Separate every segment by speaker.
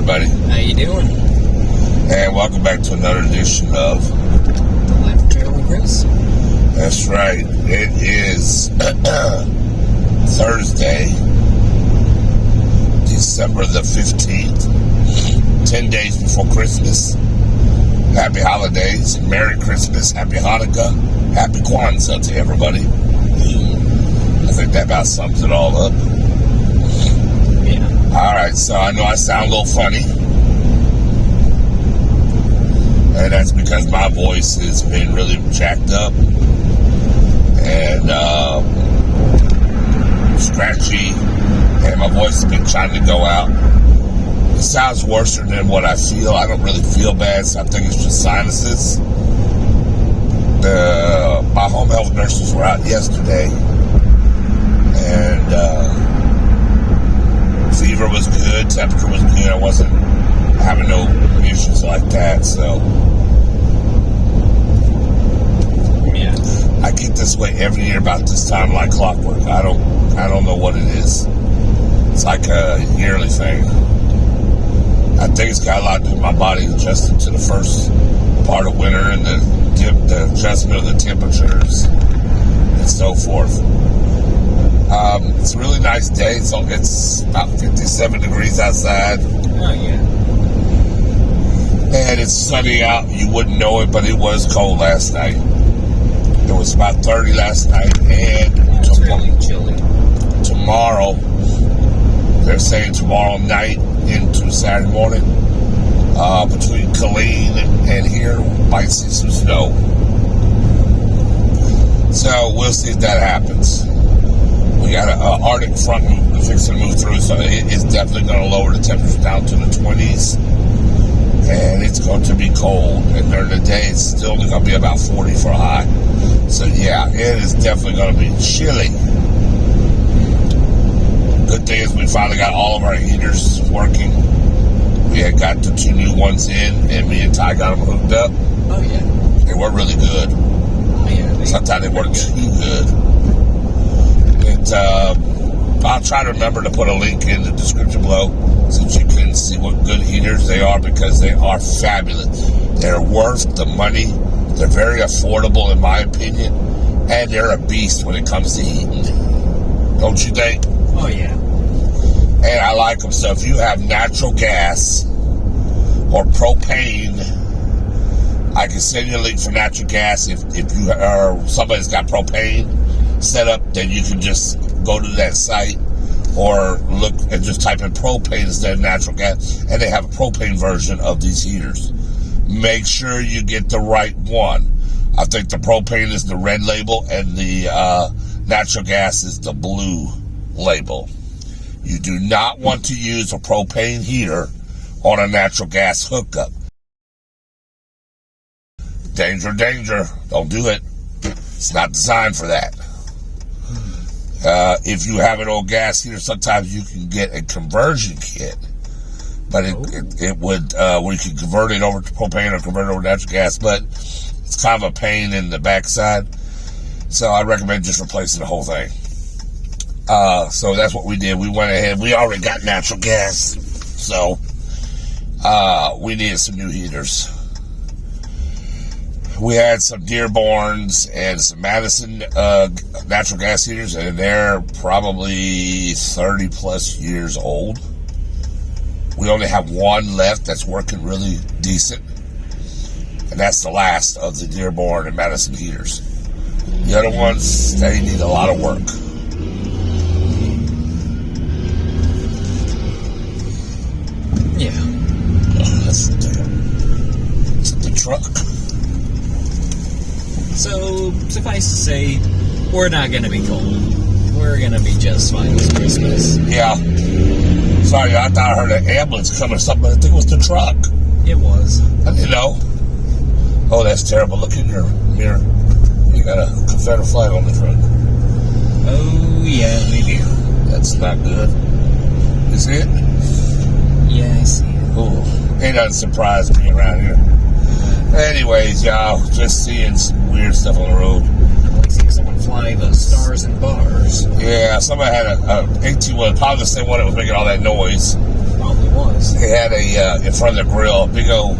Speaker 1: everybody.
Speaker 2: How you doing?
Speaker 1: And welcome back to another edition of
Speaker 2: The Life of Cheryl and Chris.
Speaker 1: That's right. It is Thursday, December the 15th, 10 days before Christmas. Happy holidays, Merry Christmas, Happy Hanukkah, Happy Kwanzaa to everybody. I think that about sums it all up.
Speaker 2: Yeah.
Speaker 1: Alright, so I know I sound a little funny. And that's because my voice has been really jacked up and scratchy, and my voice has been trying to go out. It sounds worse than what I feel. I don't really feel bad, so I think it's just sinuses. My home health nurses were out yesterday, and fever was good, temperature was good. I wasn't having no issues like that, so
Speaker 2: Yeah.
Speaker 1: I get this way every year about this time, like clockwork. I don't know what it is. It's like a yearly thing. I think it's got a lot to do with my body adjusting to the first part of winter and the adjustment of the temperatures and so forth. It's a really nice day. So it's about 57 degrees outside.
Speaker 2: Oh, yeah.
Speaker 1: And it's sunny out. You wouldn't know it, but it was cold last night. It was about 30 last night. And
Speaker 2: It's really chilly.
Speaker 1: tomorrow, they're saying tomorrow night into Saturday morning, between Killeen and here, might see some snow. So we'll see if that happens. We got an Arctic front fixing to move through, so it's definitely going to lower the temperature down to the 20s. And it's going to be cold. And during the day, it's still only going to be about 40 for a high. So yeah, it is definitely going to be chilly. Good thing is we finally got all of our heaters working. We had got the 2 new ones in, and me and Ty got them hooked up.
Speaker 2: Oh, yeah.
Speaker 1: They work really good.
Speaker 2: Yeah.
Speaker 1: Sometimes they work too good. I'll try to remember to put a link in the description below so that you can see what good heaters they are, because they are fabulous. They're worth the money. They're very affordable in my opinion, and they're a beast when it comes to heating. Don't you think?
Speaker 2: Oh, yeah.
Speaker 1: And I like them. So if you have natural gas or propane, I can send you a link for natural gas. If you are somebody's got propane set up, then you can just go to that site or look and just type in propane instead of natural gas, and they have a propane version of these heaters. Make sure you get the right one. I think the propane is the red label and the natural gas is the blue label. You do not want to use a propane heater on a natural gas hookup. Danger, danger. Don't do it. It's not designed for that. If you have an old gas heater, sometimes you can get a conversion kit. But it would, where you can convert it over to propane or convert it over to natural gas. But it's kind of a pain in the backside. So I recommend just replacing the whole thing. So that's what we did. We went ahead. We already got natural gas. So we needed some new heaters. We had some Dearborns and some Madison natural gas heaters, and they're probably 30 plus years old. We only have one left that's working really decent, and that's the last of the Dearborn and Madison heaters. The other ones, they need a lot of work.
Speaker 2: Yeah.
Speaker 1: That's the truck.
Speaker 2: So, suffice to say, we're not going to be cold. We're going to be just fine this Christmas.
Speaker 1: Yeah. Sorry, I thought I heard an ambulance coming or something, but I think it was the truck.
Speaker 2: It was.
Speaker 1: I didn't know. Oh, that's terrible. Look in your mirror. You got a Confederate flag on the front.
Speaker 2: Oh, yeah, we do.
Speaker 1: That's not good. You see it?
Speaker 2: Yeah, I see it.
Speaker 1: Oh, ain't nothing surprised me around here. Anyways, y'all, just seeing some weird stuff on the road.
Speaker 2: I like seeing someone fly the stars and bars.
Speaker 1: Yeah, somebody had a 18 one, probably the same one that was making all that noise.
Speaker 2: Probably was.
Speaker 1: He had in front of the grill, a big old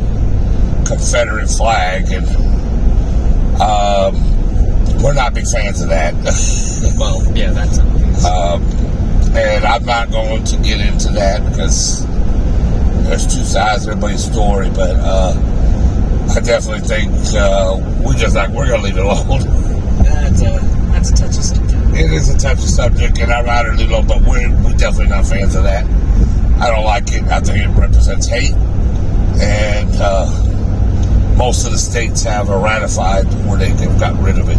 Speaker 1: Confederate flag, and we're not big fans of that.
Speaker 2: Well, yeah, that's obvious.
Speaker 1: And I'm not going to get into that because there's two sides to everybody's story, but I definitely think we're going to leave it alone.
Speaker 2: That's a touchy subject.
Speaker 1: It is a touchy subject, and I'd rather leave it alone, but we're definitely not fans of that. I don't like it. I think it represents hate, and most of the states have ratified where they've gotten rid of it.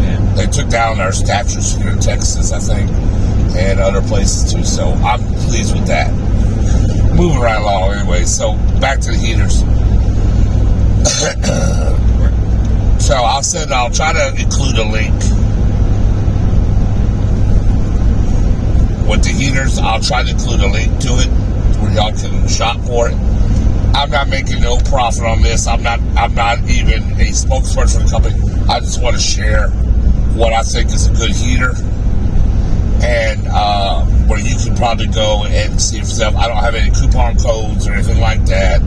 Speaker 2: Yeah.
Speaker 1: They took down our statues here in Texas, I think, and other places too, so I'm pleased with that. Moving right along anyway, so back to the heaters. So I'll try to include a link with the heaters. I'll try to include a link to it where y'all can shop for it. I'm not making no profit on this. I'm not even a spokesperson for the company. I just want to share what I think is a good heater, and where you can probably go and see for yourself. I don't have any coupon codes or anything like that.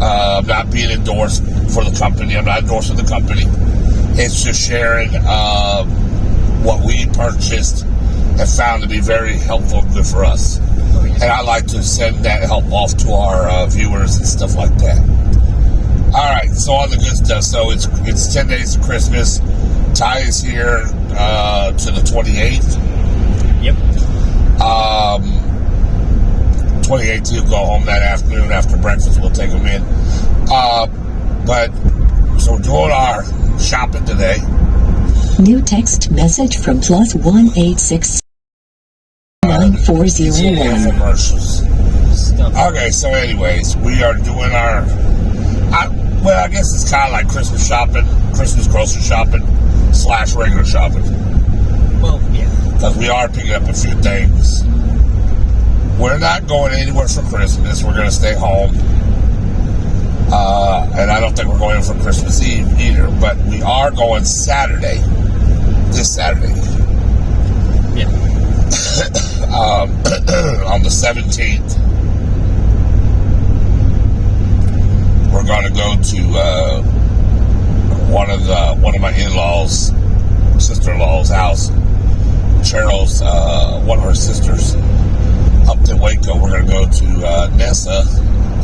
Speaker 1: I'm not being endorsed for the company. I'm not endorsing the company. It's just sharing what we purchased and found to be very helpful and good for us. And I like to send that help off to our viewers and stuff like that. All right, so on the good stuff. So it's 10 days to Christmas. Ty is here to the 28th.
Speaker 2: Yep.
Speaker 1: 28th, he'll go home that afternoon after breakfast. We'll take him in. So we're doing our shopping today.
Speaker 3: New text message from +186 9401.
Speaker 1: Commercials. Okay, so anyways, we are doing our. I guess it's kind of like Christmas shopping, Christmas grocery shopping / regular shopping.
Speaker 2: Well, yeah.
Speaker 1: Because we are picking up a few things. We're not going anywhere for Christmas. We're going to stay home. And I don't think we're going for Christmas Eve either. But we are going Saturday. This Saturday.
Speaker 2: Yeah.
Speaker 1: On the 17th. We're going to go to one of my in-laws, sister-in-law's house. Cheryl's one of her sisters up to Waco. We're going to go to Nessa.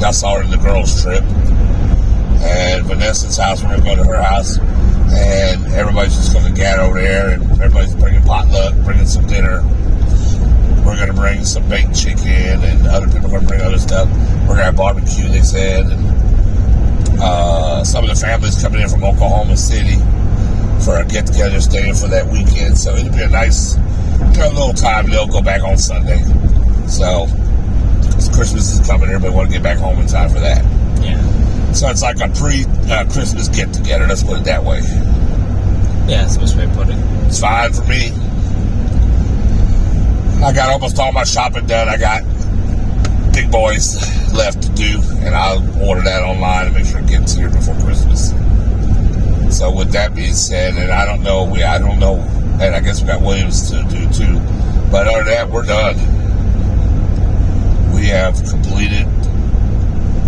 Speaker 1: Y'all saw her in the girls' trip. And Vanessa's house, we're going to go to her house. And everybody's just going to gather over there. And everybody's bringing potluck, bringing some dinner. We're going to bring some baked chicken. And other people are going to bring other stuff. We're going to have barbecue, they said. And some of the families coming in from Oklahoma City for a get-together, staying for that weekend. So it'll be a nice little time. They'll go back on Sunday. So Christmas is coming. Everybody want to get back home in time for that.
Speaker 2: Yeah.
Speaker 1: So it's like a pre-Christmas get-together. Let's put it that way.
Speaker 2: Yeah, that's the best way to put it.
Speaker 1: It's fine for me. I got almost all my shopping done. I got big boys left to do, and I'll order that online and make sure it gets here before Christmas. So with that being said, and I don't know, and I guess we got Williams to do too. But other than that, we're done. We have completed.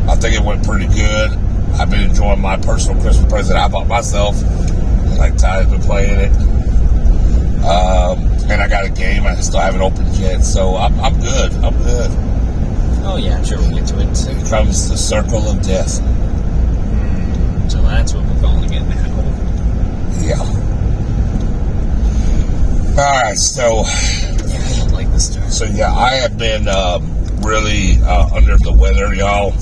Speaker 1: I think it went pretty good. I've been enjoying my personal Christmas present I bought myself. Like Ty's been playing it. And I got a game I still haven't opened yet. So I'm good. I'm good.
Speaker 2: Oh, yeah, I'm sure we'll get to it.
Speaker 1: It comes the circle of death.
Speaker 2: So that's what we're calling it now.
Speaker 1: Yeah. Alright, so.
Speaker 2: Yeah, I don't like this stuff.
Speaker 1: So, yeah, I have been really under the weather, y'all.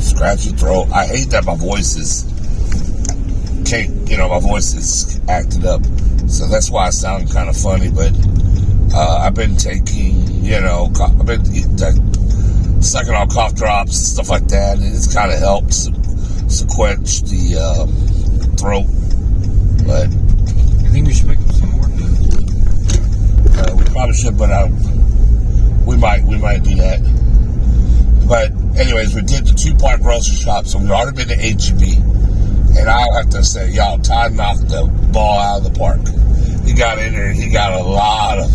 Speaker 1: Scratchy throat. I hate that my voice is acted up. So that's why I sound kind of funny, but I've been taking, I've been sucking on cough drops and stuff like that, and it's kind of helped to quench the throat. But
Speaker 2: I think we should pick up some more.
Speaker 1: We probably should, but we might do that. But anyways, we did the 2-part grocery shop, so we've already been to H-E-B. And I'll have to say, y'all, Todd knocked the ball out of the park. He got in there, he got a lot of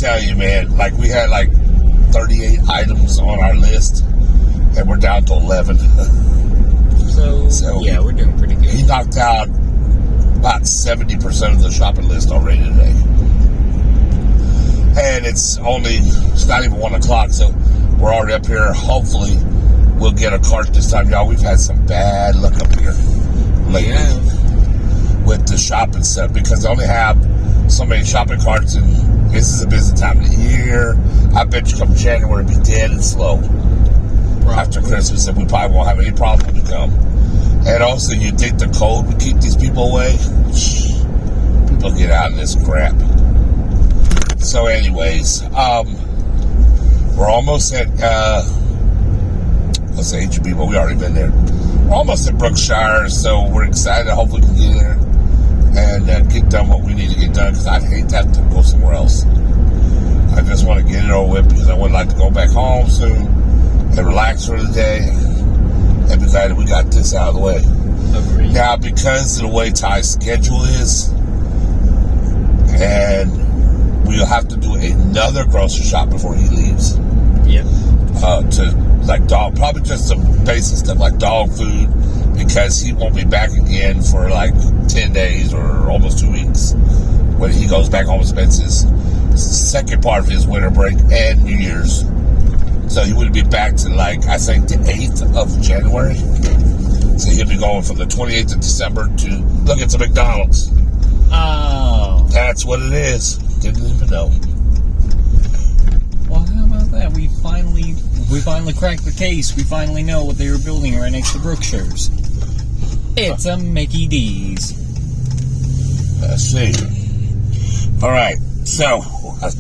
Speaker 1: tell you, man, like we had like 38 items on our list, and we're down to 11.
Speaker 2: So yeah, we're doing pretty good.
Speaker 1: He knocked out about 70% of the shopping list already today. And it's not even 1 o'clock, so we're already up here. Hopefully, we'll get a cart this time, y'all. We've had some bad luck up here lately with the shopping stuff because they only have so many shopping carts, and this is a busy time of the year. I bet you come January, it'll be dead and slow. After Christmas, and we probably won't have any problem when we come. And also, you think the cold would keep these people away? People get out of this crap. So anyways, we're almost at, let's say HEB, but we already been there. We're almost at Brookshire, so we're excited. Hopefully we can get there and get done what we need to get done, because I'd hate to have to go somewhere else. I just want to get it over with, because I would like to go back home soon and relax for the day and be glad that we got this out of the way.
Speaker 2: Agreed.
Speaker 1: Now, because of the way Ty's schedule is, and we'll have to do another grocery shop before he leaves.
Speaker 2: Yep.
Speaker 1: To like probably just some basic stuff like dog food, because he won't be back again for like 10 days or almost 2 weeks when he goes back home and spends his second part of his winter break and New Year's. So he would be back to like, I think, the 8th of January. So he'll be going from the 28th of December to look at the McDonald's.
Speaker 2: Oh.
Speaker 1: That's what it is. Didn't even know.
Speaker 2: Well, how about that? We finally cracked the case. We finally know what they were building right next to Brookshire's. It's a Mickey D's.
Speaker 1: Let's see. All right. So,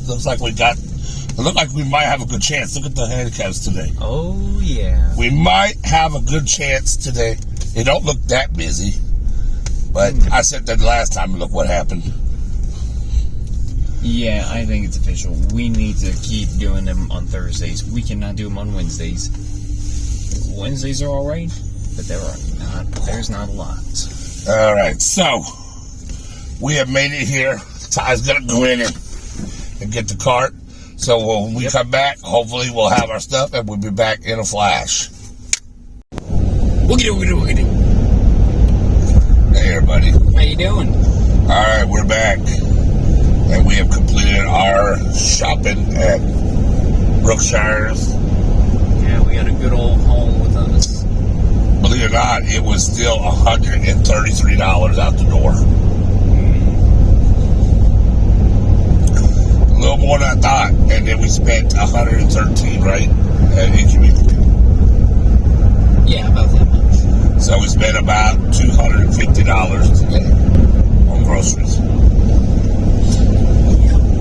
Speaker 1: looks like we might have a good chance. Look at the handicaps today.
Speaker 2: Oh, yeah.
Speaker 1: We might have a good chance today. It don't look that busy. But I said that last time, and look what happened.
Speaker 2: Yeah, I think it's official. We need to keep doing them on Thursdays. We cannot do them on Wednesdays. Wednesdays are alright, but there's not a lot.
Speaker 1: All right, so we have made it here. Ty's going to go in and get the cart. So when we come back, hopefully we'll have our stuff, and we'll be back in a flash.
Speaker 2: Woogity.
Speaker 1: Hey, everybody.
Speaker 2: How you doing?
Speaker 1: All right, we're back. And we have completed our shopping at Brookshire's.
Speaker 2: Yeah, we got a good old home with us.
Speaker 1: Believe it or not, it was still $133 out the door. A little more than I thought. And then we spent $113, right? At HEB.
Speaker 2: Yeah, about that much.
Speaker 1: So we spent about $250 today on groceries.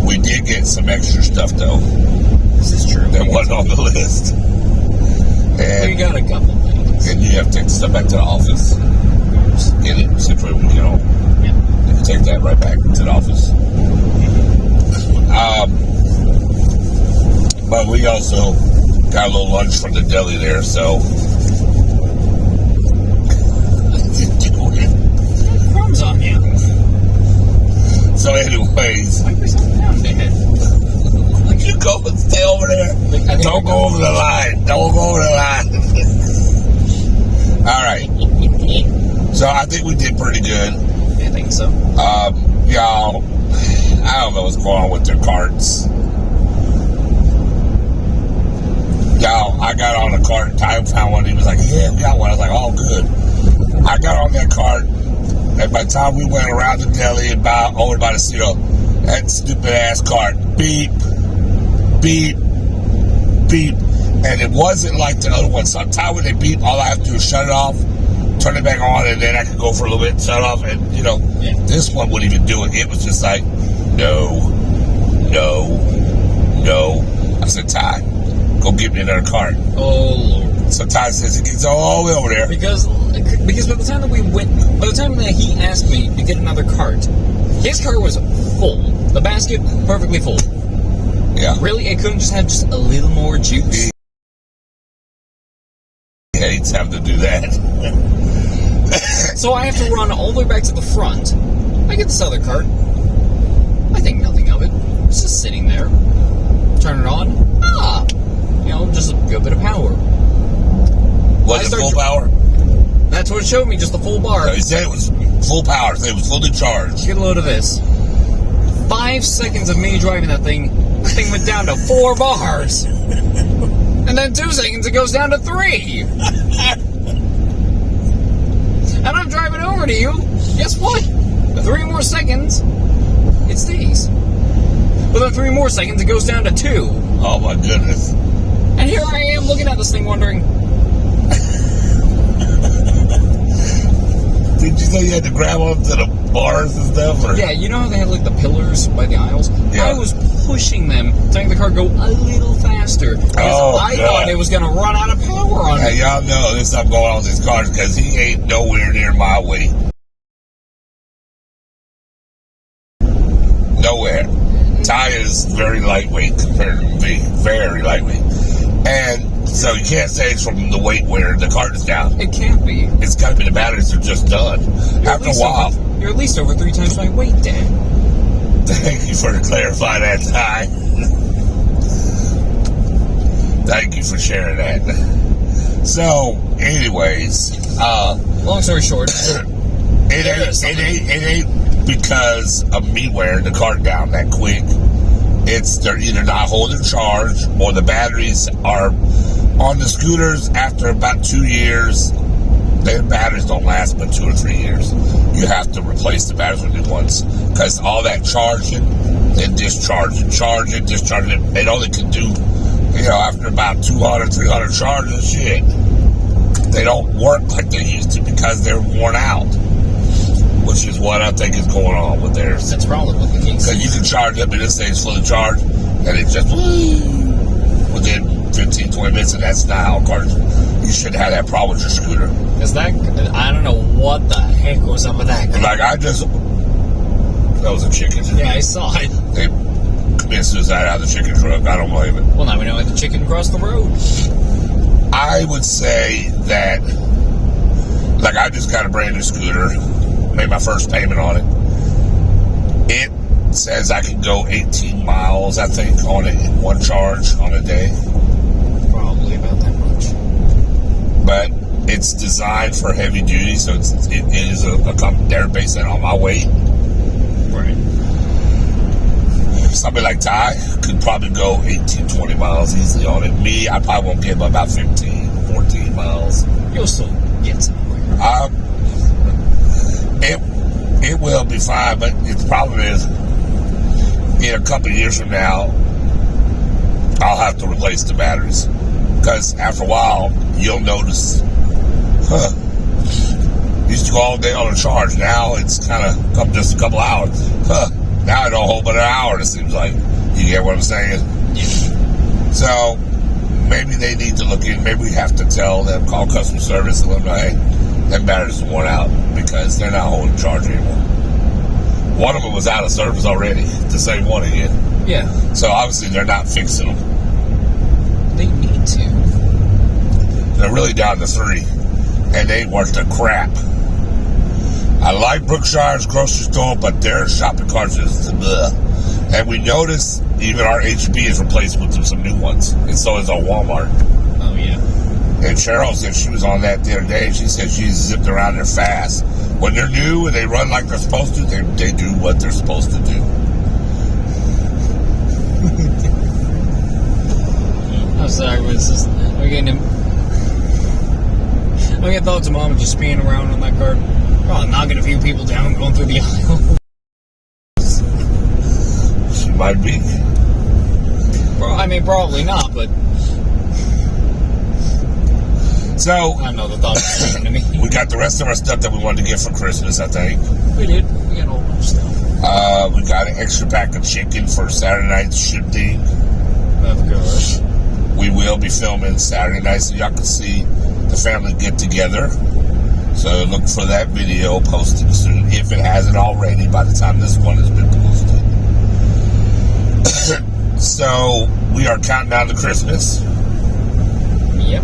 Speaker 1: We did get some extra stuff, though.
Speaker 2: This is true.
Speaker 1: That wasn't on the list. And
Speaker 2: we got a couple things.
Speaker 1: And you have to take the stuff back to the office. Get it, see if we can get home.
Speaker 2: Yeah.
Speaker 1: You can take that right back to the office. But we also got a little lunch from the deli there, so.
Speaker 2: Crumbs on you.
Speaker 1: So, anyways.
Speaker 2: Wipe yourself down, Dad.
Speaker 1: Would you go and stay over there? Don't go over the line. Don't go over the line. All right. So I think we did pretty good.
Speaker 2: I think so.
Speaker 1: Y'all, I don't know what's going on with their carts. Y'all, I got on a cart. Ty found one. He was like, yeah, we got one. I was like, oh, good. I got on that cart, and by the time we went around the deli over by the seal, that stupid ass cart, beep, beep, beep. And it wasn't like the other one. Sometimes when they beep, all I have to do is shut it off, turn it back on, and then I can go for a little bit, shut it off. And, this one wouldn't even do it. It was just like, no. I said, Ty, go get me another cart.
Speaker 2: Oh, Lord.
Speaker 1: So Ty says he gets all the way over there.
Speaker 2: Because by the time that he asked me to get another cart, his cart was full. The basket, perfectly full.
Speaker 1: Yeah.
Speaker 2: Really? It couldn't just have just a little more juice?
Speaker 1: He hates having to do that.
Speaker 2: So I have to run all the way back to the front. I get this other cart. I think nothing of it. It's just sitting there. showed me just the full bar.
Speaker 1: He said it was full power. He said it was fully charged.
Speaker 2: Get a load of this. 5 seconds of me driving that thing went down to 4 bars. And then 2 seconds, it goes down to 3. And I'm driving over to you. Guess what? 3 more seconds, it stays. But then 3 more seconds, it goes down to 2.
Speaker 1: Oh my goodness.
Speaker 2: And here I am looking at this thing wondering,
Speaker 1: did you say you had to grab onto the bars and stuff? Or?
Speaker 2: yeah, you know how they have like the pillars by the aisles?
Speaker 1: Yeah.
Speaker 2: I was pushing them to make the car go a little faster. Because I thought it was going to run out of power on
Speaker 1: Hey,
Speaker 2: me.
Speaker 1: y'all know there's something going on with these cars because he ain't nowhere near my weight. Nowhere. Ty is very lightweight compared to me. Very lightweight. And so you can't say it's from the weight where the car is down.
Speaker 2: It can't be.
Speaker 1: It's got to be the batteries are just done. After a while.
Speaker 2: You're at least over 3 times my weight, Dan.
Speaker 1: Thank you for clarifying that, Ty. Thank you for sharing that. So, anyways,
Speaker 2: Long story short,
Speaker 1: it ain't because of me wearing the car down that quick. It's they're either not holding charge or the batteries are on the scooters after about 2 years. The batteries don't last but 2 or 3 years. You have to replace the batteries with new ones because all that charging and discharging, charging, discharging, it only can do, after about 200, 300 charges, shit. They don't work like they used to because they're worn out, which is what I think is going on with theirs.
Speaker 2: that's probably what the case
Speaker 1: Because
Speaker 2: is.
Speaker 1: you can charge up and it stays fully charged, and it just within 15, 20 minutes, and that's not how cars. You shouldn't have that problem with your scooter.
Speaker 2: Because I don't know what the heck was up with that.
Speaker 1: Like that was a chicken.
Speaker 2: Yeah, I saw it.
Speaker 1: They committed suicide out of the chicken truck. I don't blame it.
Speaker 2: Well, now we know the chicken crossed the road.
Speaker 1: I would say that, like, I just got a brand new scooter, made my first payment on it. It says I can go 18 miles, I think, on it in one charge on a day.
Speaker 2: Probably about that much.
Speaker 1: But it's designed for heavy duty, so it is they're based it on my weight.
Speaker 2: Right.
Speaker 1: Somebody like Ty could probably go 18, 20 miles easily on it. Me, I probably won't get about 15, 14 miles.
Speaker 2: You'll still get somewhere.
Speaker 1: It will be fine, but the problem is, in a couple of years from now, I'll have to replace the batteries. Because after a while, you'll notice, used to go all day on a charge. Now it's kind of just a couple hours. Now I don't hold but an hour, it seems like. You get what I'm saying?
Speaker 2: Yeah.
Speaker 1: So, maybe they need to look in. Maybe we have to tell them, call customer service, and let them know, hey, that battery's worn out because they're not holding charge anymore. One of them was out of service already, the same one again.
Speaker 2: Yeah.
Speaker 1: So, obviously, they're not fixing them.
Speaker 2: They need to.
Speaker 1: They're really down to 3, and they ain't worth a crap. I like Brookshire's grocery store, but their shopping carts is bleh. And we noticed even our HB is replaced with some new ones, and so is our Walmart.
Speaker 2: Oh, yeah.
Speaker 1: And Cheryl said she was on that the other day, and she said she zipped around there fast. When they're new and they run like they're supposed to, they do what they're supposed to do.
Speaker 2: I'm sorry, but it's just, I'm getting thoughts of mom just spinning around on that cart. Probably knocking a few people down going through the aisle.
Speaker 1: She might be.
Speaker 2: I mean, probably not, but
Speaker 1: So,
Speaker 2: I don't know, the thought was coming to me.
Speaker 1: we got the rest of our stuff that we wanted to get for Christmas, I think.
Speaker 2: We did. We got a whole bunch of stuff.
Speaker 1: We got an extra pack of chicken for Saturday night's shooting.
Speaker 2: Of course.
Speaker 1: We will be filming Saturday night so y'all can see the family get together. So look for that video posted soon, if it hasn't already by the time this one has been posted. So we are counting down to Christmas.
Speaker 2: Yep.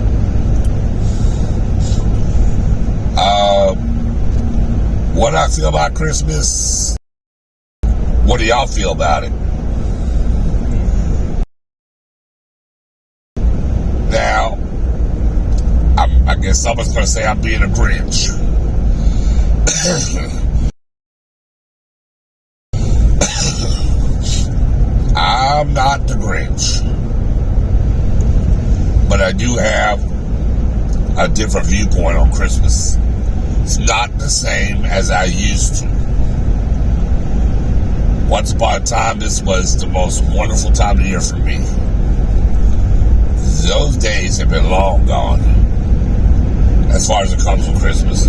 Speaker 1: What do I feel about Christmas? What do y'all feel about it? Now, I guess someone's going to say I'm being a Grinch. I'm not the Grinch, but I do have a different viewpoint on Christmas. It's not the same as I used to. Once upon a time, this was the most wonderful time of the year for me. Those days have been long gone, as far as it comes with Christmas.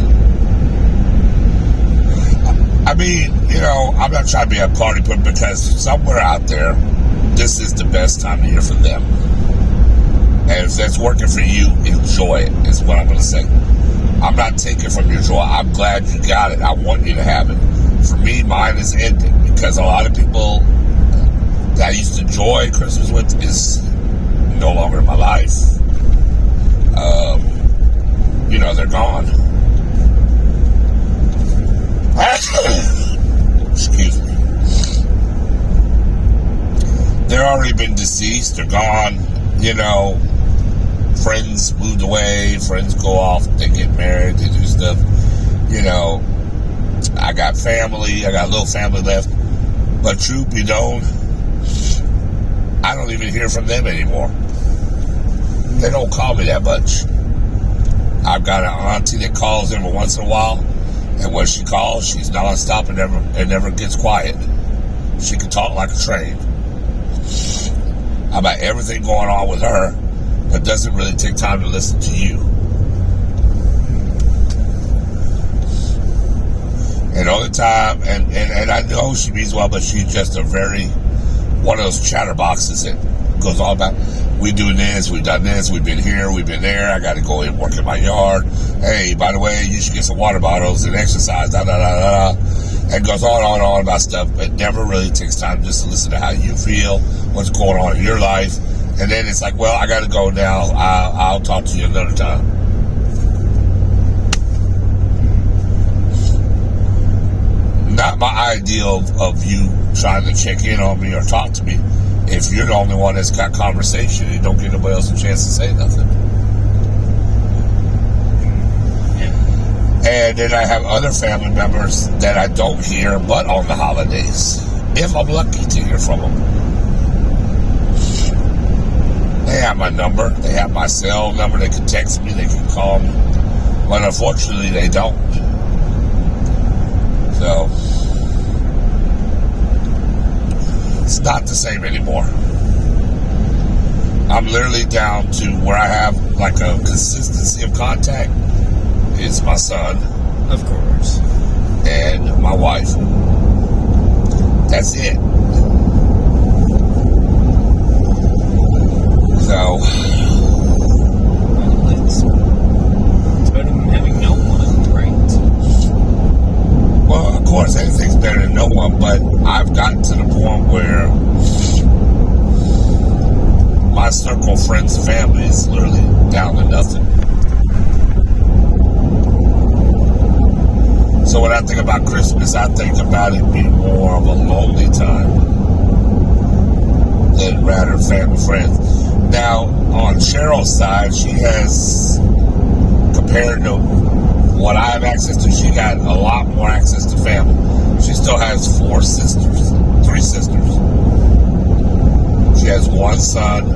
Speaker 1: I mean, I'm not trying to be a party pooper, because somewhere out there, this is the best time of year for them. And if that's working for you, enjoy it, is what I'm going to say. I'm not taking from your joy. I'm glad you got it. I want you to have it. For me, mine is ending, because a lot of people that I used to enjoy Christmas with is no longer in my life. They're gone. Excuse me. They're already been deceased. They're gone. Friends moved away. Friends go off. They get married. They do stuff. I got family. I got a little family left. But truth be known, I don't even hear from them anymore. They don't call me that much. I've got an auntie that calls every once in a while, and when she calls, she's nonstop and never gets quiet. She can talk like a train about everything going on with her, but doesn't really take time to listen to you. And all the time, and I know she means well, but she's just one of those chatterboxes that goes all about, we do this, we've done this, we've been here, we've been there, I got to go and work in my yard. Hey, by the way, you should get some water bottles and exercise, and goes on about stuff, but never really takes time just to listen to how you feel, what's going on in your life. And then it's like, well, I got to go now. I'll talk to you another time. Not my ideal of you trying to check in on me or talk to me if you're the only one that's got conversation and don't give nobody else a chance to say nothing. And then I have other family members that I don't hear but on the holidays, if I'm lucky to hear from them. They have my number, they have my cell number, they can text me, they can call me, but unfortunately they don't. So it's not the same anymore. I'm literally down to where I have like a consistency of contact is my son,
Speaker 2: Of course.
Speaker 1: and my wife. That's it. So
Speaker 2: Well, it's better than having no one, right?
Speaker 1: well, of course, anything's better than no one, but I've gotten to the point where my circle of friends and family is literally down to nothing. So when I think about Christmas, I think about it being more of a lonely time than rather family friends. Now, on Cheryl's side, she has, compared to what I have access to, she got a lot more access to family. She still has 3 sisters. She has one son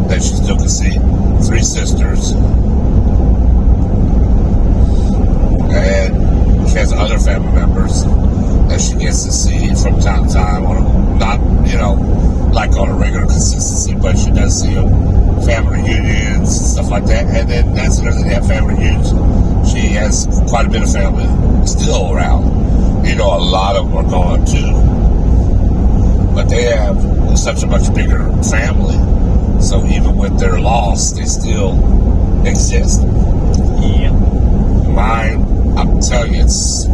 Speaker 1: that she still can see, 3 sisters, and she has other family members that she gets to see from time to time on a, not, like on a regular consistency, but she does see them, family reunions, stuff like that. And then that's another thing, they have family reunions. She has quite a bit of family still around. A lot of them are gone too. But they have such a much bigger family. So even with their loss, they still exist.
Speaker 2: Yeah.
Speaker 1: Mine, I'm telling you, it's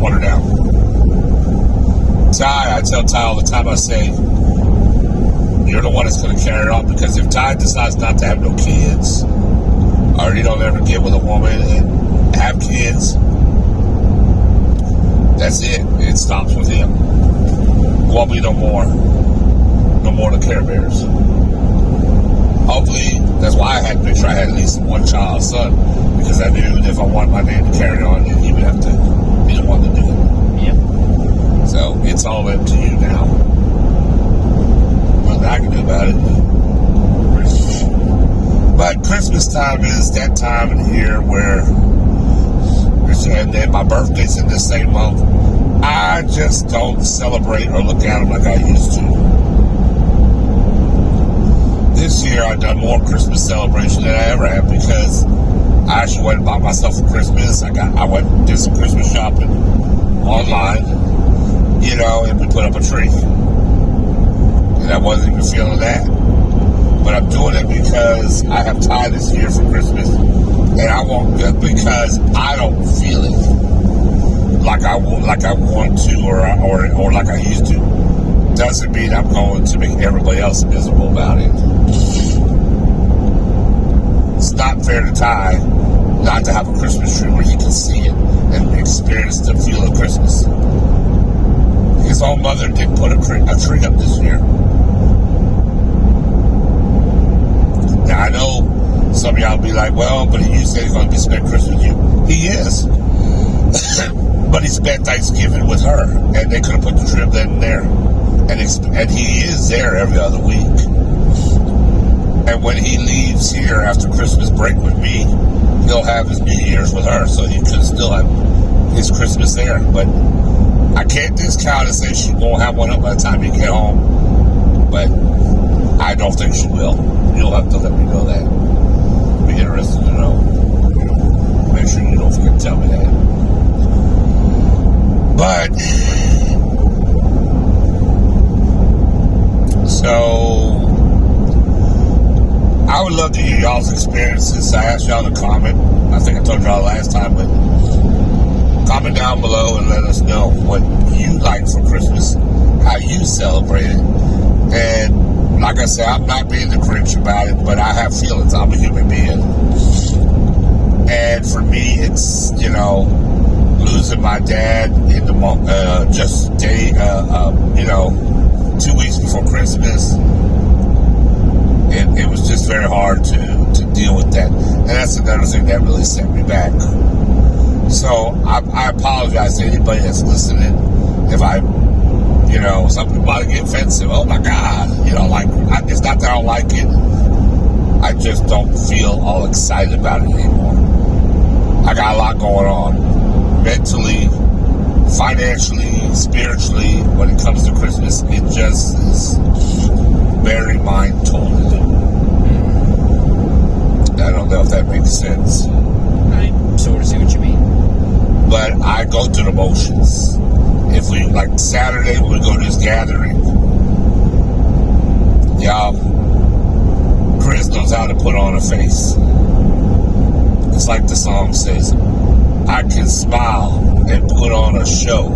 Speaker 1: water down. Ty, I tell Ty all the time, I say, you're the one that's going to carry it on, because if Ty decides not to have no kids, or he don't ever get with a woman and have kids, that's it. It stops with him. Won't be no more the Care Bears. hopefully, that's why I had to make sure I had at least one child, son, because I knew if I wanted my name to carry on, then he would have to be the one to do it.
Speaker 2: Yep.
Speaker 1: So it's all up to you now. Nothing I can do about it. But Christmas time is that time of the year where, and then my birthday's in this same month. I just don't celebrate or look at them like I used to. This year I've done more Christmas celebration than I ever have because I actually went and bought myself for Christmas. I went and did some Christmas shopping online, and we put up a tree. And I wasn't even feeling that. But I'm doing it because I have time this year for Christmas. And I won't, just because I don't feel it like I want to or like I used to, doesn't mean I'm going to make everybody else miserable about it. It's not fair to Ty not to have a Christmas tree where he can see it and experience the feel of Christmas. His own mother didn't put a tree up this year. Now I know some of y'all be like, well, but you said he's going to spend Christmas with you. He is. But he spent Thanksgiving with her, and they could have put the trip then and there. And he is there every other week. And when he leaves here after Christmas break with me, he'll have his New Year's with her, so he could still have his Christmas there. But I can't discount and say she won't have one up by the time you get home. But I don't think she will. You'll have to let me know that. Be interested to know. Make sure you don't forget to tell me that. But so I would love to hear y'all's experiences. I asked y'all to comment. I think I told y'all last time, but comment down below and let us know what you like for Christmas, how you celebrate it. And like I said, I'm not being the Grinch about it, but I have feelings. I'm a human being. And for me, it's, losing my dad in the just 2 weeks before Christmas. It was just very hard to deal with that. And that's another thing that really set me back. So I apologize to anybody that's listening if I, some people might get offensive. Oh my God, it's not that I don't like it. I just don't feel all excited about it anymore. I got a lot going on. Mentally, financially, spiritually, when it comes to Christmas, it just is very mind-tolling. I don't know if that makes sense.
Speaker 2: I sort of see what you mean.
Speaker 1: But I go through the motions. If we, like Saturday, we go to this gathering, y'all, Chris knows how to put on a face. It's like the song says, I can smile and put on a show.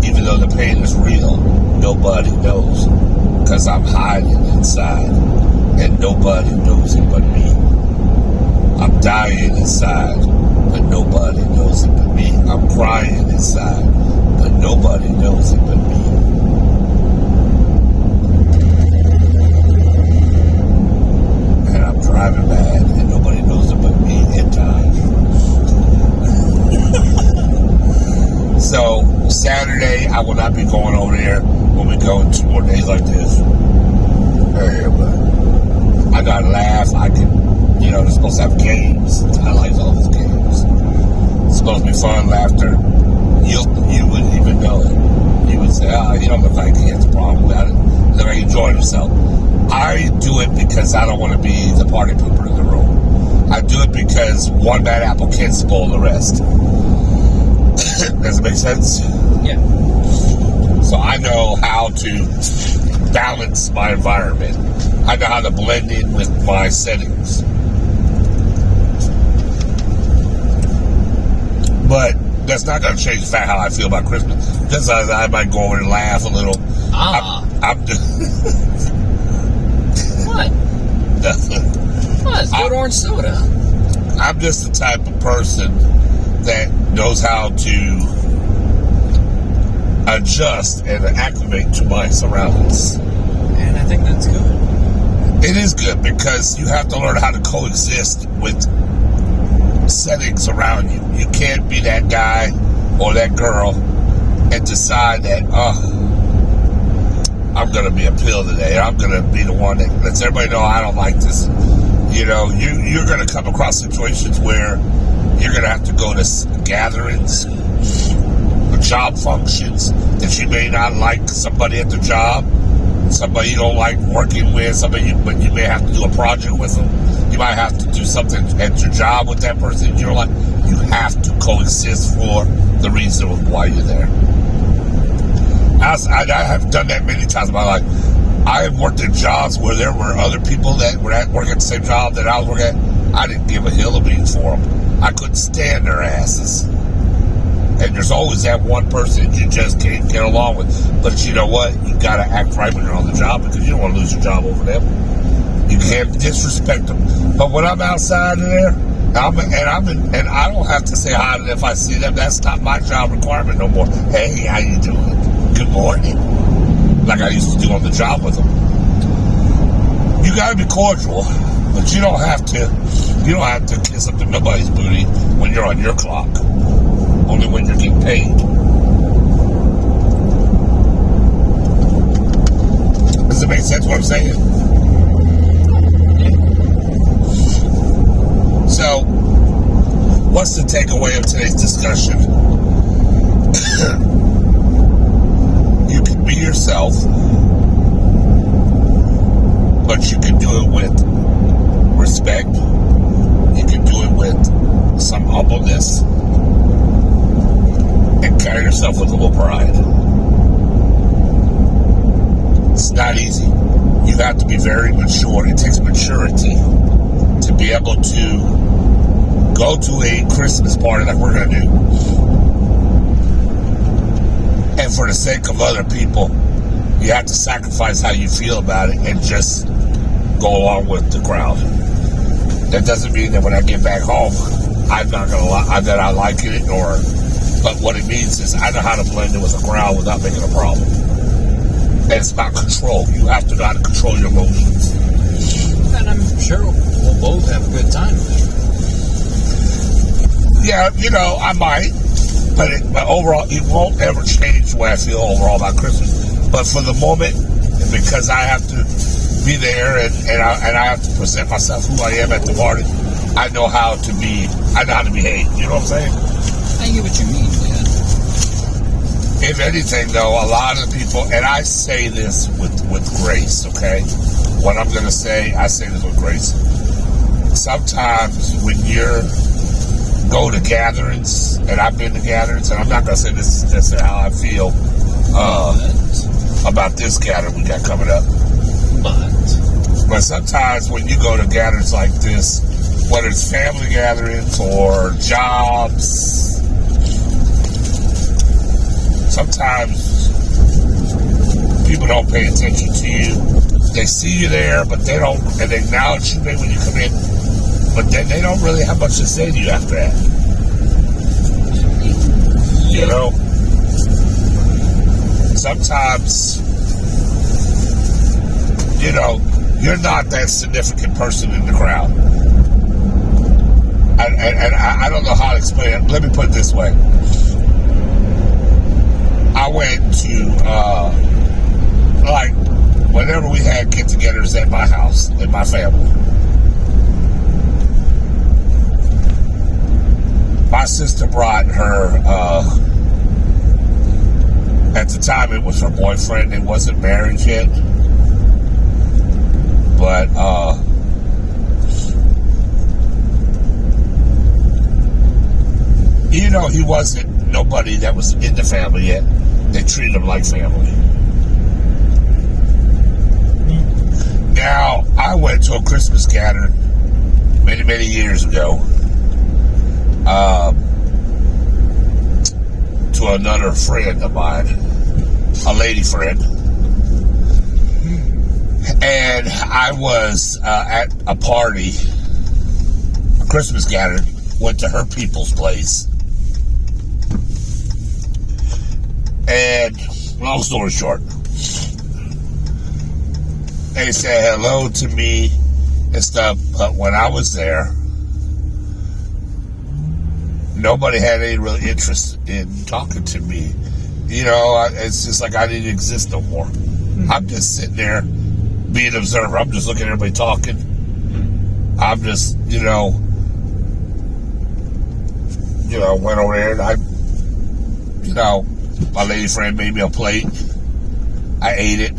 Speaker 1: Even though the pain is real, nobody knows. Because I'm hiding inside. And nobody knows it but me. I'm dying inside. But nobody knows it but me. I'm crying inside. But nobody knows it but me. And I'm driving mad. And nobody knows it but me at times. So, Saturday, I will not be going over there when we go 2 more days like this. Hey, but I gotta laugh. I can, they're supposed to have games. I like all those games. It's supposed to be fun, laughter. You wouldn't even know it. You would say, he don't look like he has a problem about it. Look like he enjoyed himself. I do it because I don't want to be the party pooper in the room. I do it because one bad apple can't spoil the rest. Does it make sense?
Speaker 2: Yeah.
Speaker 1: So I know how to balance my environment. I know how to blend in with my settings. But that's not going to change the fact how I feel about Christmas. Just as I might go over and laugh a little. I'm just...
Speaker 2: What?
Speaker 1: Nothing.
Speaker 2: What? It's good orange soda.
Speaker 1: I'm just the type of person that knows how to adjust and acclimate to my surroundings.
Speaker 2: And I think that's good.
Speaker 1: It is good because you have to learn how to coexist with settings around you. You can't be that guy or that girl and decide that, I'm going to be a pill today. I'm going to be the one that lets everybody know I don't like this. You know, you're going to come across situations where you're going to have to go to gatherings, job functions that you may not like somebody at the job, somebody you don't like working with, but you may have to do a project with them. You might have to do something at your job with that person. You're like, you have to coexist for the reason why you're there. I have done that many times in my life. I have worked at jobs where there were other people that were working at the same job that I was working at. I didn't give a hill of beans for them. I couldn't stand their asses. And there's always that one person you just can't get along with. But you know what? You got to act right when you're on the job because you don't want to lose your job over them. You can't disrespect them. But when I'm outside of there, and I don't have to say hi to them if I see them. That's not my job requirement no more. Hey, how you doing? Good morning. Like I used to do on the job with them. You got to be cordial, but you don't have to kiss up to nobody's booty when you're on your clock. Only when you're getting paid. Does it make sense what I'm saying? So, what's the takeaway of today's discussion? You can be yourself, but you can do it with respect. You can do it with some humbleness. And carry yourself with a little pride. It's not easy. You have to be very mature. It takes maturity to be able to go to a Christmas party like we're going to do. And for the sake of other people, you have to sacrifice how you feel about it and just go along with the crowd. That doesn't mean that when I get back home, I'm not going to lie that I like it but what it means is I know how to blend in with the crowd without making a problem. And it's about control. You have to know how to control your emotions.
Speaker 2: And I'm sure we'll both have a good time.
Speaker 1: Yeah, I might. But overall, it won't ever change the way I feel overall about Christmas. But for the moment, because I have to be there and I have to present myself who I am at the party, I know how to behave. You know what I'm saying?
Speaker 2: I get what you mean, man.
Speaker 1: If anything, though, a lot of people, and I say this with grace, okay? What I'm going to say, I say this with grace. Sometimes when go to gatherings, and I've been to gatherings, and I'm not going to say this is just how I feel about this gathering we got coming up. But sometimes when you go to gatherings like this, whether it's family gatherings or jobs, sometimes people don't pay attention to you. They see you there, but they don't, and they acknowledge you when you come in, but then they don't really have much to say to you after that. You know? Sometimes, you're not that significant person in the crowd. And I don't know how to explain it. Let me put it this way. I went to, whenever we had get-togethers at my house, in my family. My sister brought her, at the time it was her boyfriend. They wasn't married yet. But, he wasn't nobody that was in the family yet. They treated him like family. Now, I went to a Christmas gathering many, many years ago to another friend of mine, a lady friend. And I was at a party, a Christmas gathering, went to her people's place. And long story short, they said hello to me and stuff, but when I was there, nobody had any real interest in talking to me. You know, it's just like I didn't exist no more. I'm just sitting there being an observer. I'm just looking at everybody talking. I'm just, went over there and my lady friend made me a plate. I ate it.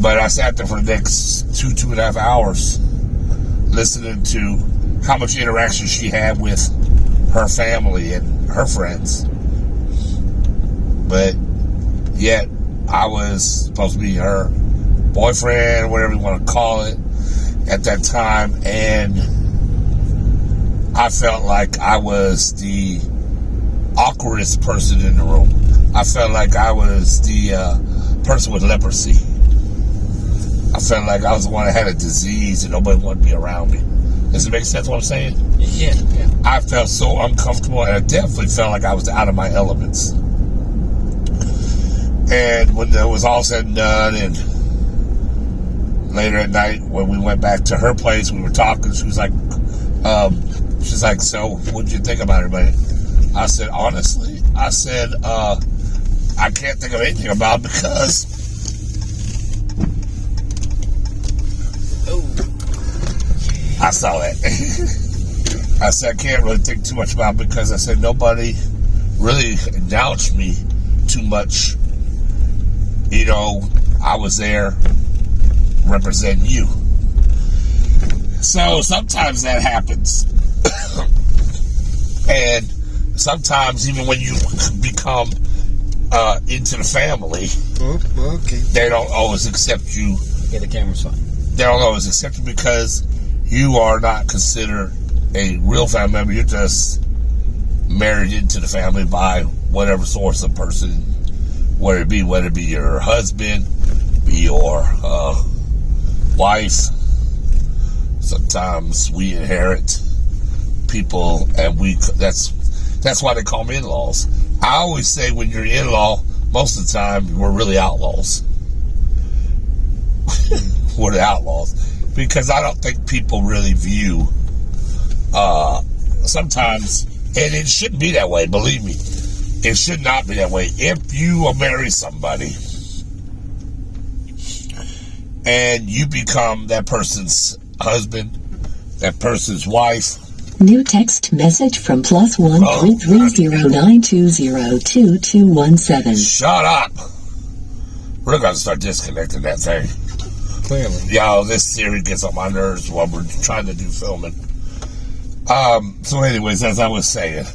Speaker 1: But I sat there for the next 2.5 hours listening to how much interaction she had with her family and her friends. But yet, I was supposed to be her boyfriend, whatever you want to call it, at that time, and I felt like I was the awkwardest person in the room. I felt like I was the person with leprosy. I felt like I was the one that had a disease and nobody wanted to be around me. Does it make sense what I'm saying?
Speaker 2: Yeah.
Speaker 1: I felt so uncomfortable, and I definitely felt like I was out of my elements. And when it was all said and done, and later at night when we went back to her place, we were talking. She was like, "So what did you think about it, man?" I said, honestly, I can't think of anything about it because I saw that. I said, I can't really think too much about it because I said nobody really acknowledged me too much. I was there representing you. So sometimes that happens. And sometimes even when you become into the family, they don't always accept you.
Speaker 2: Yeah, the camera's fine.
Speaker 1: They don't always accept you because you are not considered a real family member. You're just married into the family by whatever source of person, whether it be your husband, be your wife. Sometimes we inherit people, and that's why they call them in-laws. I always say when you're in-law, most of the time we're really outlaws. We're the outlaws. Because I don't think people really view, sometimes, and it shouldn't be that way, believe me. It should not be that way. If you marry somebody and you become that person's husband, that person's wife.
Speaker 3: New text message from +1 330-920-2217.
Speaker 1: Shut up. We're going to start disconnecting that thing.
Speaker 2: Clearly.
Speaker 1: Yo, this series gets on my nerves while we're trying to do filming. So anyways, as I was saying,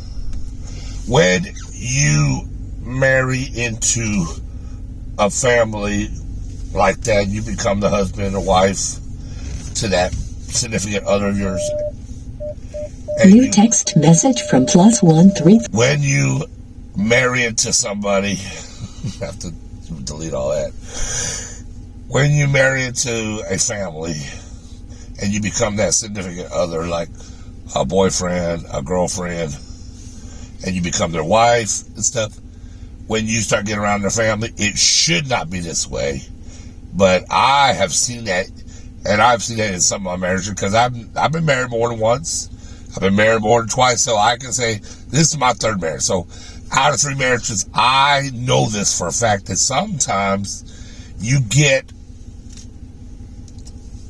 Speaker 1: when you marry into a family like that, you become the husband or wife to that significant other of yours.
Speaker 3: New text message from +1 3.
Speaker 1: When you marry into somebody, I have to delete all that. When you marry into a family and you become that significant other, like a boyfriend, a girlfriend, and you become their wife and stuff, when you start getting around their family, it should not be this way. But I have seen that, and I've seen that in some of my marriages, because I've been married more than once. I've been married more than twice, so I can say this is my third marriage. So out of 3 marriages, I know this for a fact that sometimes you get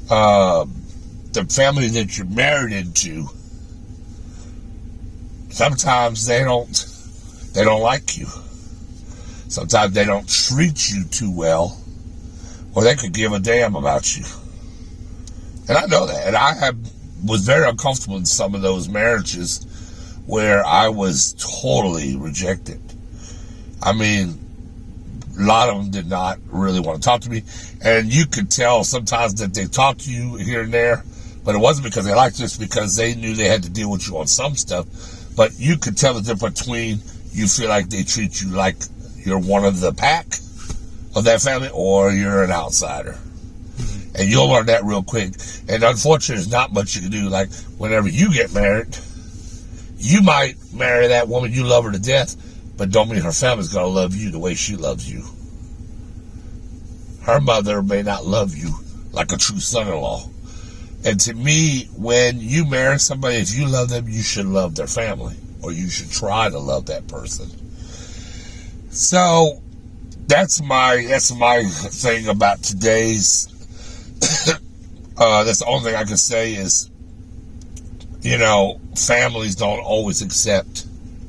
Speaker 1: the family that you're married into, sometimes they don't like you. Sometimes they don't treat you too well, or they could give a damn about you. And I know that. And I was very uncomfortable in some of those marriages where I was totally rejected. I mean, a lot of them did not really want to talk to me. And you could tell sometimes that they talked to you here and there, but it wasn't because they liked you, it's because they knew they had to deal with you on some stuff. But you could tell the difference between you feel like they treat you like you're one of the pack of that family or you're an outsider. And you'll learn that real quick. And unfortunately, there's not much you can do. Like, whenever you get married, you might marry that woman, you love her to death, but don't mean her family's going to love you the way she loves you. her mother may not love you like a true son-in-law. And to me, when you marry somebody, if you love them, you should love their family, or you should try to love that person. So that's my thing about today's. That's the only thing I can say is, families don't always accept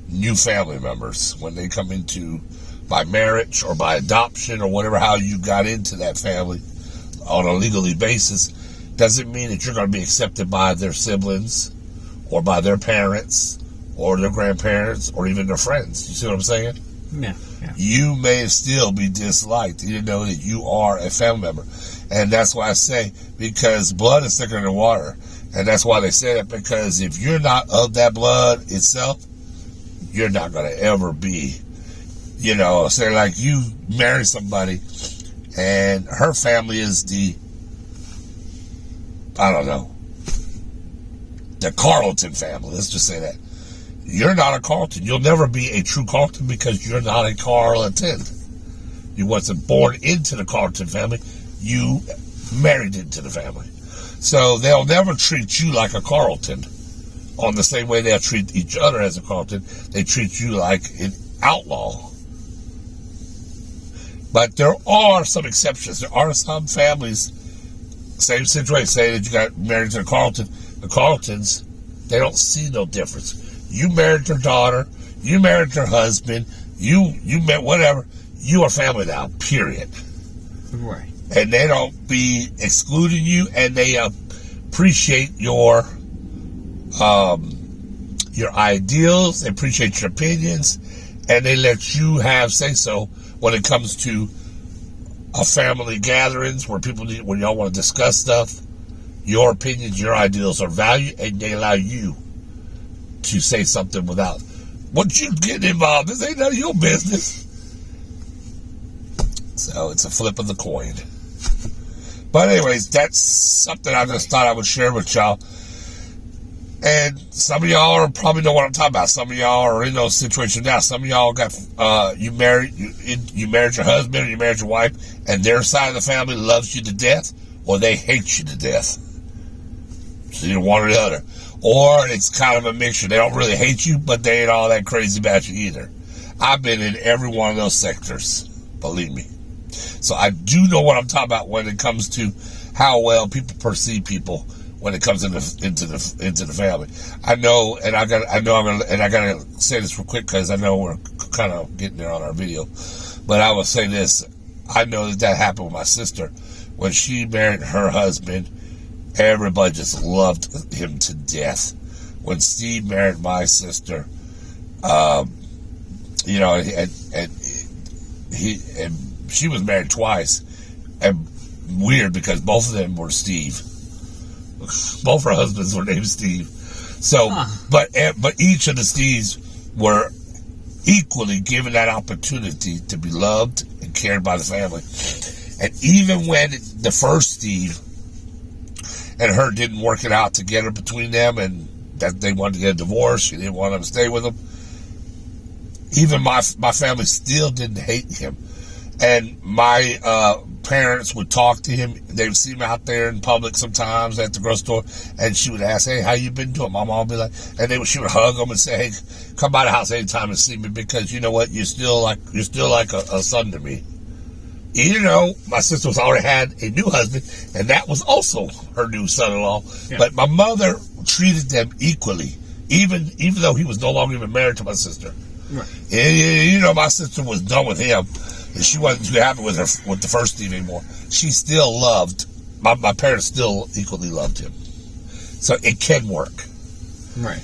Speaker 1: new family members when they come into by marriage or by adoption or whatever, how you got into that family on a legally basis. Doesn't mean that you're going to be accepted by their siblings or by their parents or their grandparents or even their friends. You see what I'm saying?
Speaker 2: Yeah.
Speaker 1: You may still be disliked. You didn't know that you are a family member. And that's why I say, because blood is thicker than water. And that's why they say that, because if you're not of that blood itself, you're not going to ever be, say like you marry somebody and her family is the Carlton family. Let's just say that. You're not a Carlton. You'll never be a true Carlton because you're not a Carlton. You wasn't born into the Carlton family. You married into the family. So they'll never treat you like a Carlton on the same way they'll treat each other as a Carlton. They treat you like an outlaw. But there are some exceptions. There are some families, same situation, say that you got married to a Carlton. The Carltons, they don't see no difference. You married their daughter, you married their husband, you met whatever, you are family now, period.
Speaker 2: Right.
Speaker 1: And they don't be excluding you, and they appreciate your ideals, they appreciate your opinions, and they let you have say-so when it comes to a family gatherings where when y'all want to discuss stuff. Your opinions, your ideals are valued, and they allow you to say something without what you getting involved. This ain't none of your business. So it's a flip of the coin. But anyways, that's something I just thought I would share with y'all. And some of y'all are probably know what I'm talking about. Some of y'all are in those situations now. Some of y'all got you married your husband or you married your wife, and their side of the family loves you to death, or they hate you to death. So you're one or the other. Or it's kind of a mixture. They don't really hate you, but they ain't all that crazy about you either. I've been in every one of those sectors, believe me. So I do know what I'm talking about when it comes to how well people perceive people when it comes into the family. I know, and I gotta say this real quick because I know we're kind of getting there on our video. But I will say this: I know that happened with my sister when she married her husband. Everybody just loved him to death. When Steve married my sister, and she was married twice, and weird because both of them were Steve. Both her husbands were named Steve. So, but each of the Steves were equally given that opportunity to be loved and cared by the family. And even when the first Steve and her didn't work it out together between them, and that they wanted to get a divorce, she didn't want him to stay with him, even my family still didn't hate him. And my parents would talk to him. They would see him out there in public sometimes at the grocery store, and she would ask, "Hey, how you been doing?" My mom would be like, and she would hug him and say, "Hey, come by the house anytime and see me, because you know what, you're still like a son to me." Even though my sister already had a new husband, and that was also her new son-in-law, but my mother treated them equally, even though he was no longer even married to my sister.
Speaker 2: Right.
Speaker 1: And, my sister was done with him, and she wasn't too happy with the first Steve anymore. She still loved, my parents still equally loved him. So it can work.
Speaker 2: Right.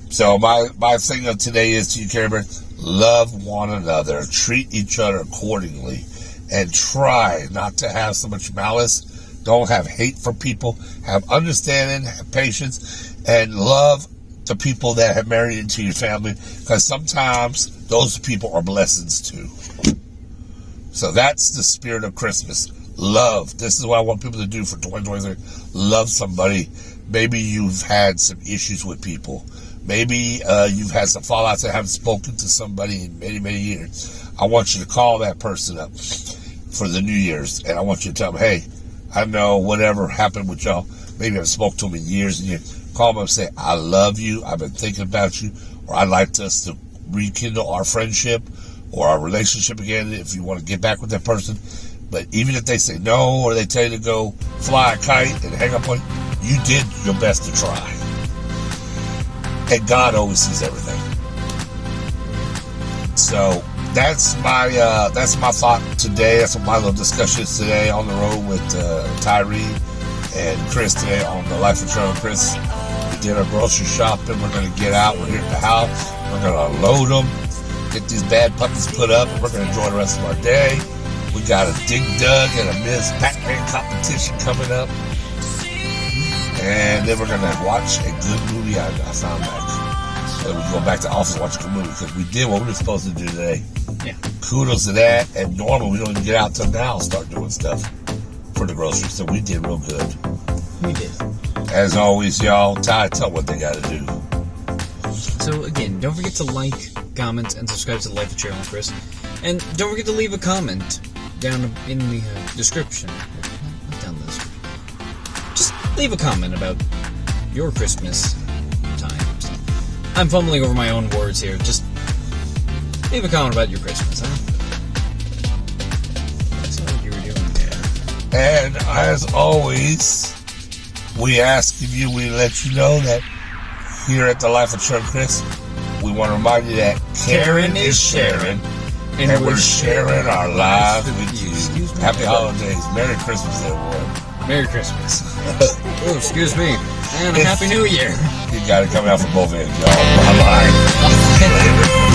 Speaker 1: So my thing of today is to you, Carrie Bear, love one another, treat each other accordingly, and try not to have so much malice. Don't have hate for people. Have understanding, have patience, and love the people that have married into your family, because sometimes those people are blessings too. So that's the spirit of Christmas. Love. This is what I want people to do for 2023. Love somebody. Maybe you've had some issues with people. Maybe you've had some fallouts that haven't spoken to somebody in many, many years. I want you to call that person up. for the New Year's, and I want you to tell them, hey, I know whatever happened with y'all. Maybe I haven't spoke to them in years, and you call them and say, I love you, I've been thinking about you, or I'd like us to rekindle our friendship or our relationship again if you want to get back with that person. But even if they say no, or they tell you to go fly a kite and hang up on you, you did your best to try. And God always sees everything. So that's my thought today. That's what my little discussion is today on the road with Tyree and Chris today on the Life of Cheryl. Chris, we did our grocery shopping. We're going to get out. We're here at the house. We're going to unload them, get these bad puppies put up, and we're going to enjoy the rest of our day. We got a Dig Dug and a Ms. Pac-Man competition coming up. And then we're going to watch a good movie I found back. So we go back to the office and watch a good movie because we did what we were supposed to do today.
Speaker 2: Yeah.
Speaker 1: Kudos to that. And normally we don't even get out till now and start doing stuff for the groceries. So we did real good.
Speaker 2: We did.
Speaker 1: As always, y'all, Ty, tell what they got to do.
Speaker 2: So again, don't forget to like, comment, and subscribe to the Life of Cheryl and Chris. And don't forget to leave a comment down in the description. Not down the description. Just leave a comment about your Christmas times. I'm fumbling over my own words here. Just leave a comment about your Christmas, huh? That's what you were doing there.
Speaker 1: And as always, we let you know that here at the Life of Cheryl and Chris, we want to remind you that Karen is sharing. And we're sharing our lives with you. Happy holidays. Merry Christmas, everyone.
Speaker 2: Merry Christmas. Oh, excuse me. And a Happy New Year.
Speaker 1: You got it coming out from both ends, y'all. Bye-bye.